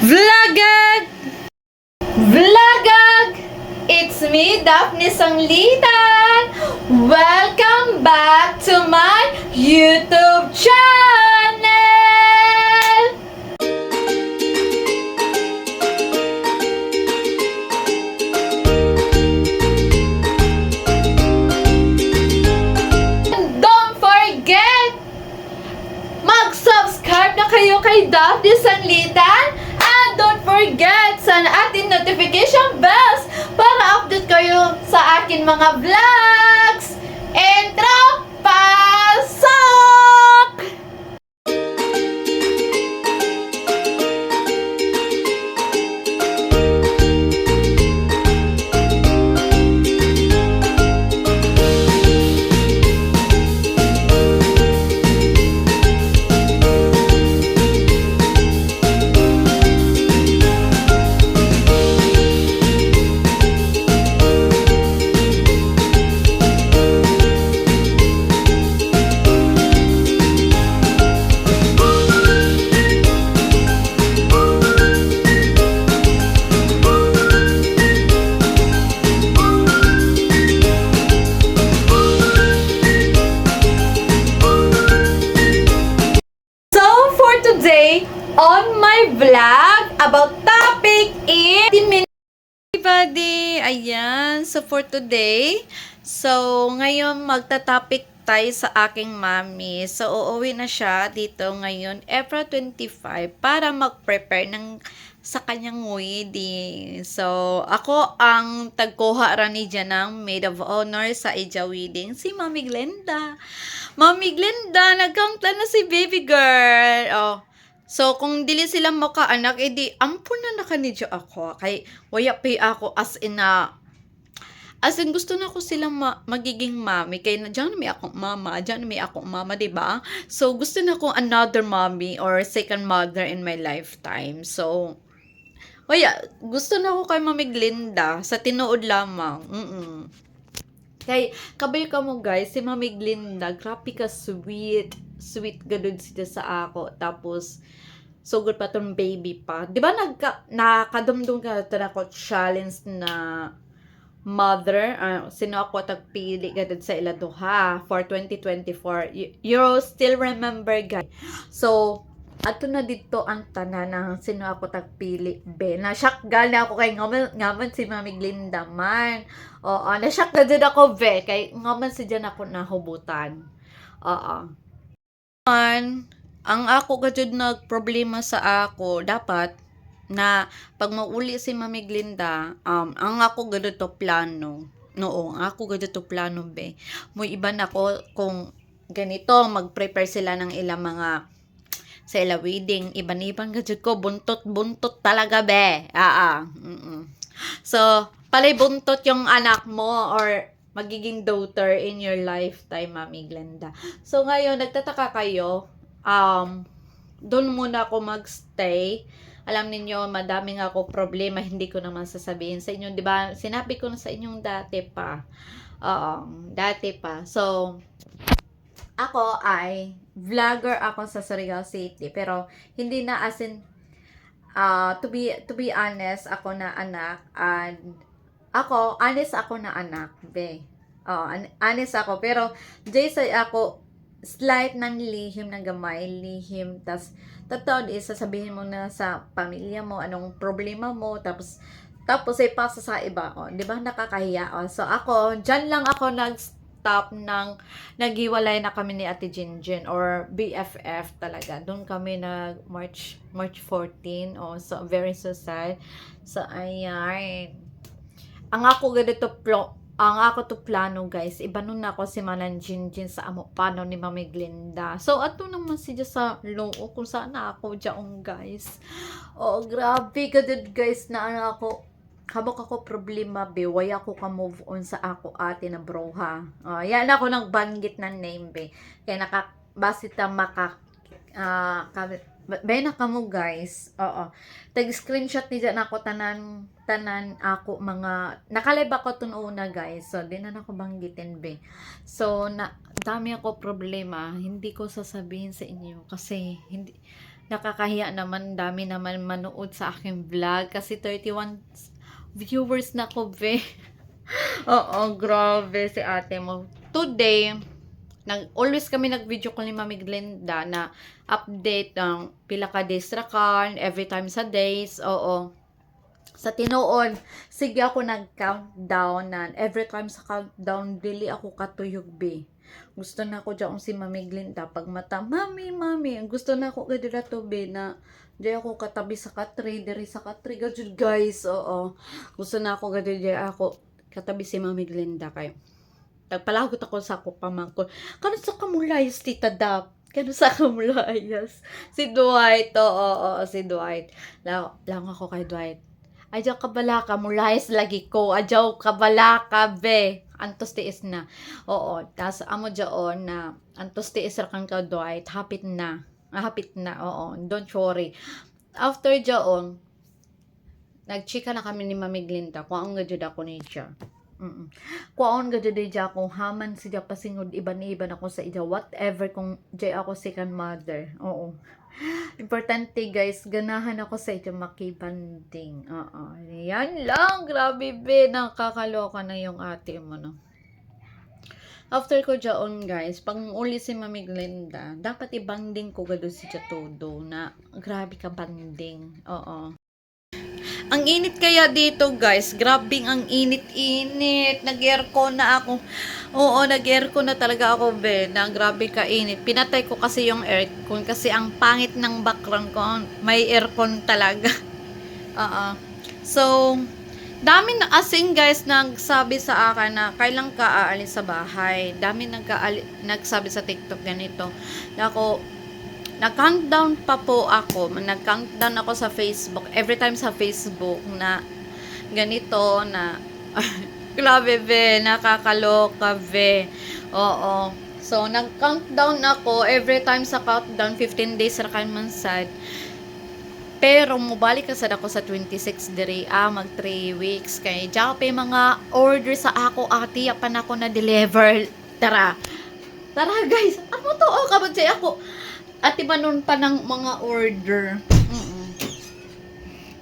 Vlogag! Vlogag! It's me, Daphne Sanglitan! Welcome back to my YouTube channel! And don't forget, mag-subscribe na kayo kay Daphne Sanglitan. And don't forget sa ating notification bells para update kayo sa akin mga vlogs. Intro, pasok! Today on my vlog about topic is everybody. Ayan, so for today, ngayon magta-topic tayo sa aking mami. So uuwi na siya dito ngayon April 25 para mag-prepare sa kanyang wedding. So ako ang tagkuha rani dyan ng maid of honor sa Ija wedding, si Mami Glenda. Mami Glenda, nagkangta na si baby girl. Oh. So, kung dili sila makaanak, edi ampun na nakanidyo ako. Kay, waya pay ako as in gusto na ko silang magiging mami. Kaya na dyan may akong mama, diba? So, gusto na ko another mommy or second mother in my lifetime. So, waya, gusto na ko kay Mami Glinda sa tinuod lamang. Kay, kabay ka mo guys, si Mami Glinda, grabe ka sweet gadud siya sa ako. Tapos, so good pa tong baby pa. Di ba nakadumdum ka na ako challenge na mother? Sino ako tagpili gadud sa ila duha for 2024. You still remember guys? So, ato na dito ang tanan ng sino ako tagpili be. Na-shock gala ako kay ngaman si Mami Glinda man. Oo, na-shock na din ako be kay ngaman si dyan ako nahubutan. Oo. Ang ako gadud nagproblema sa ako dapat na pag mauli si Mami Glinda, ang ako gadud to plano. Ang ako gadud to plano be. Mo iba na ko kung ganito mag-prepare sila ng ilang mga sa ila wedding, iban-iban gadud ko, buntot talaga be. So, palay buntot yung anak mo or magiging daughter in your lifetime, Mami Glenda. So, ngayon, nagtataka kayo, doon muna ako magstay. Alam niyo madaming ako problema, hindi ko naman sasabihin sa inyo, di ba? Sinabi ko na sa inyong dati pa. Dati pa. So, ako ay vlogger ako sa Surigao City, pero hindi na as in to be honest, ako na anak and honest ako na anak, be. Honest ako, pero Jason ako slight ng lihim ng gamay, tas totoo is sasabihin mo na sa pamilya mo anong problema mo, tapos ay pasa sa iba, di ba nakakahiya. So ako, dyan lang ako nag-stop ng naghiwalay na kami ni Ate Jinjin or BFF talaga. Doon kami March 14. So very so sad. So ayan. Ang ako to plano guys, iba nun ako si Manan Jinjin sa amo pano ni Mami Glinda. So ato naman siya sa loo kung saan na ako dyan guys. Grabe gadud guys na ako. Habok ako problema be, way ako ka move on sa ako ate na broha. Yan ako nang banggit ng name be. Kaya basita bay na kamo guys. Tag-screenshot ni dyan ako tanan ako mga nakalive ako tun una guys. So di na ako banggitin be. So dami ako problema, hindi ko sasabihin sa inyo kasi hindi nakakahiya naman, dami naman manood sa aking vlog kasi 31 viewers na ko, be. Oo, grabe si ate mo. Today, always kami nag-video call ni Mami Glenda na update ng pila ka days ra kan, every time sa days. Oo. Sa tinuod, sige ako nag-countdown na every time sa countdown, dili ako katuyog, be. Gusto na ako dyan si Mami Glenda pag mata, Mami, Mami, gusto na ako gadira to, be, na di ako katabi sa katri, diri sa katri, gadyo guys, oo. Gusto na ako gadira ako katabi si Mami Glenda kayo. Tagpalagot ako sa ako pamangkon. Kano sa kamulayas, Tita Dap? Kano sa kamulayas? Si Dwight, oo, si Dwight. Lang ako kay Dwight. Adyaw kabalaka, mulayas lagi ko. Adyaw kabalaka, be. Antos tiis na. Oo, tas amo dyaon na antos tiis ra kang ka Dwight. Hapit na. Hapit na, oo. Don't worry. After dyaon, nagchika na kami ni Mami Glenda kung ang gadyo ako ni siya. Kuaon gadyo day dya kung haman siya pasingod iban-iban ako sa ija whatever kung jay ako second mother. Oo. Importante guys, ganahan ako sa ito makibanding. Oo. Yan lang. Grabe, be. Nakakaloka na yung ate mo, no? After ko dyan, guys, pag uli si Mami Glenda, dapat ibanding ko gado si todo na grabe ka banding. Oo. Ang init kaya dito, guys. Grabing ang init-init. Nag-aircon na ako. Oo, nag-aircon na talaga ako, be. Na grabe ka init. Pinatay ko kasi yung aircon kasi ang pangit ng background ko. May aircon talaga. So, dami na asing guys nagsabi sa akin na kailan ka aalis sa bahay. Dami nagsabi sa TikTok ganito. Ako, nag-countdown pa po ako. Nag-countdown ako sa Facebook. Every time sa Facebook na ganito na grabe, be. Nakakaloka, be. Oo. So, nag-countdown ako. Every time sa countdown, 15 days ra kan man sad. Pero, mubalik ka sad ako sa 26 diri. Mag 3 weeks. Kaya, diya pa mga order sa ako. Ati, yapan ako na deliver. Tara. Tara, guys. Ano to? O, kabag siya ako. At iba nun pa ng mga order.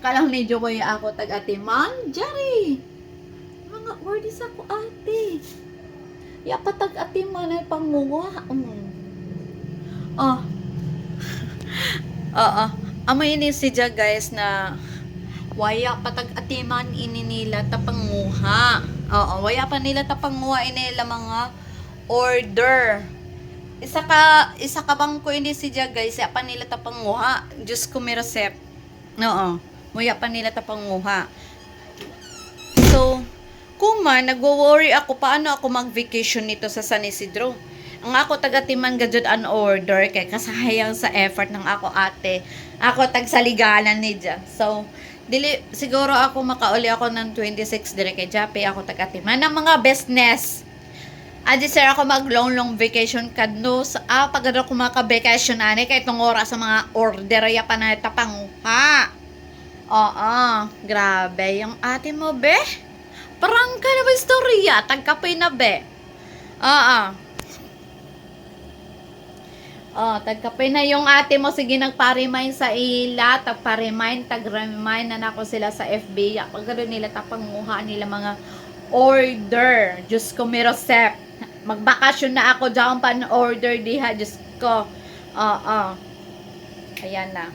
Kalang ni Joy ako tag-ate man, Jerry. Mga order sa ko ate. Ya patag ate man ay pangunga. Amay ini siya guys na waya patag ate man ininila tapanguha. Waya pa nila tapanguha inila mga order. Isa ka bang ko hindi siya guys, ya pa nila tapanguha. Diyos ko may resep. Muya pa nila tapanguha. So, kuma nagwo-worry ako paano ako mag-vacation nito sa San Isidro. Ang ako taga-timan gadjud an order kay kasahayang sa effort ng ako ate. Ako tagsaliganan ni Dya. So, dili siguro ako makauli ako ng 26 dire kay Jape ako taga-timan ng mga business. Adi sir ako mag-long vacation kadno sa pagado ko maka-vacation ani kay itong oras sa mga order ya pa na tapanguha. Grabe yung ate mo, be. Parang ka na ba istorya? Tagkapoy na, be. Tagkapoy na yung ate mo. Sige, nagpa-remind sa ila. Tag-remind na nako sila sa FB. Pagkado nila tapanguha nila mga order. Diyos ko, may resep. Magbakasyon na ako dyan pan-order diha. Diyos ko. Ayan na.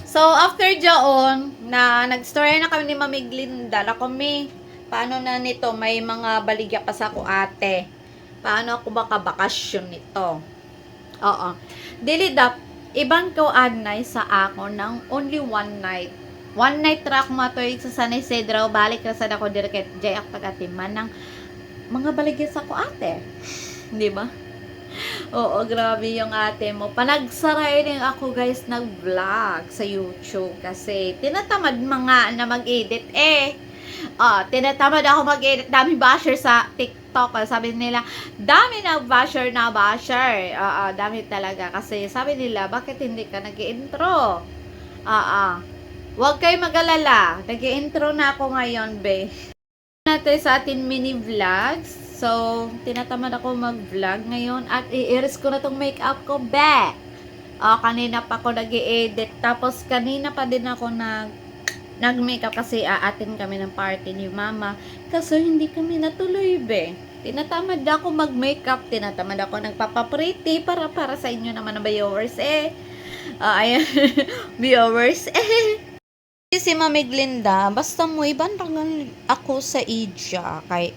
So, after dyan, na nag-story na kami ni Mami Glenda, na kami, paano na nito, may mga baligya pa sa ako ate. Paano ako bakasyon nito? Dilidap, ibang ko adnay sa ako ng only one night. One night ra ako matuig sa San Isidro, balik na sa ako direket, jay ak tagatiman ng mga baligya sa ako ate. Di ba? Oo, grabe yung ate mo. Panagsaray din ako guys nag-vlog sa YouTube kasi tinatamad mga na mag-edit tinatamad ako mag-edit. Dami basher sa TikTok. Sabi nila, dami na basher. Dami talaga kasi sabi nila, bakit hindi ka nag-intro? Huwag kayo mag-alala. Nag-intro na ako ngayon, be. Natin sa atin mini vlogs. So, tinatamad ako mag-vlog ngayon at i-iris ko na tong makeup ko back. Kanina pa ako nag-i-edit. Tapos kanina pa din ako nag-makeup kasi aatin kami ng party ni mama. Kaso hindi kami natuloy, be. Tinatamad ako mag-makeup, tinatamad ako nagpapapretty para sa inyo naman na viewers ayan, viewers si Mami Glinda, basta mo ibantangan ako sa Ija kay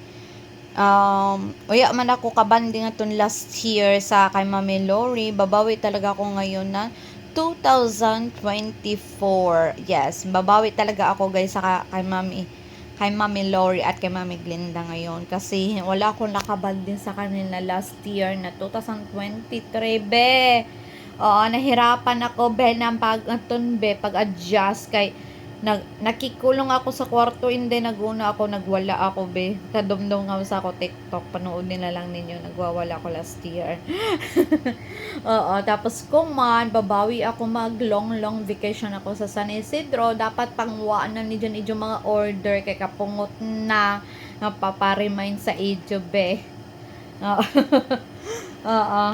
uya man ako kabanding aton last year sa kay Mami Lori, babawi talaga ako ngayon na 2024. Yes, babawi talaga ako guys sa kay Mami Lori at kay Mami Glinda ngayon kasi wala akong nakabanding sa kanila last year na 2023, be. Oo, nahirapan ako be ng pag-adjust kay nakikulong ako sa kwarto, hindi naguna ako, nagwala ako, be. Kadumdum nga sa ako TikTok, panoodin na lang ninyo, nagwawala ako last year. Oo, tapos kung man, babawi ako mag long vacation ako sa San Isidro, dapat pangwaan na ni dyan mga order, kay kapungot na, napaparimain sa idyo, be. Oo. Oo.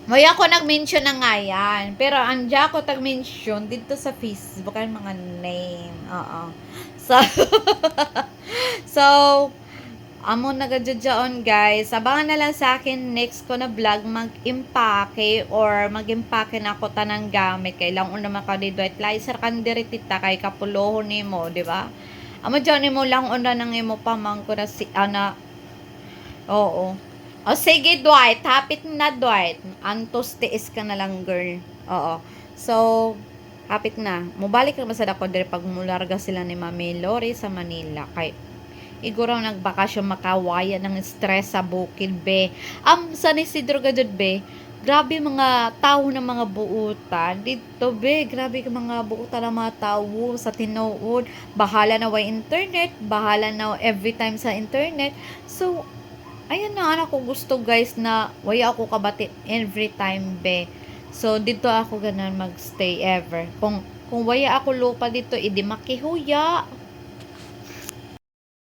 May ako nag-mention na nga yan. Pero anja ako tag-mention dito sa Facebook ay mga name. Oo. So, so, amo nagadjadjaon guys. Abangan na lang sa akin next ko na vlog mag-impake or mag-impake na ako tanang gamit. Kailang naman ka di Dwight Licer kandiritita kay kapulohon nimo, di ba? Amo dyan mo lang una nang imo pamang ko na si ana. Oo. O sige Dwight, hapit na Dwight. Antos tiis ka na lang girl. Oo. So, hapit na. Mubalik na sa dako dire pag mularga sila ni Mami Lori sa Manila. Kay iguraw nagbakasyon makawaya ng stress sa bukid, be. San Isidro gadud, be. Grabe mga tao ng mga buutan. Dito, be. Grabe mga buutan ng mga tao sa tinuod. Bahala na way internet. Bahala na every time sa internet. So, ayan na anak ko gusto guys na waya ako kabati every time, be. So dito ako ganan magstay ever. Kung waya ako lupa dito, idi makihuya.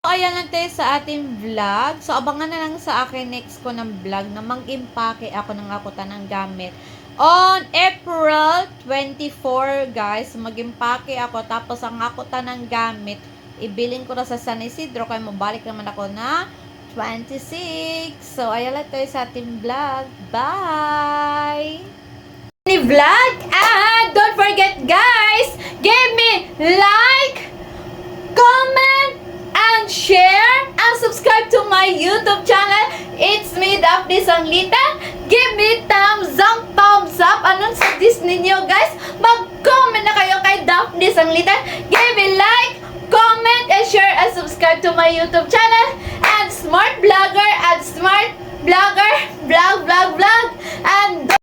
So ayan lang tayo sa ating vlog. So abangan na lang sa akin next ko ng vlog na mag-impake ako ng akutan ng gamit. On April 24 guys, mag-impake ako tapos ang akutan ng gamit ibilin ko na sa San Isidro kaya mabalik naman ako na 26. So, ayan lang tayo sa ating vlog. Bye! Vlog! And don't forget guys, give me like, comment, and share, and subscribe to my YouTube channel. It's me, Daphne Sanglita. Give me thumbs up. Anong suggest ninyo guys? Mag-comment na kayo kay Daphne Sanglita. Give me like, comment, and share, and subscribe to my YouTube channel. And smart vlogger and smart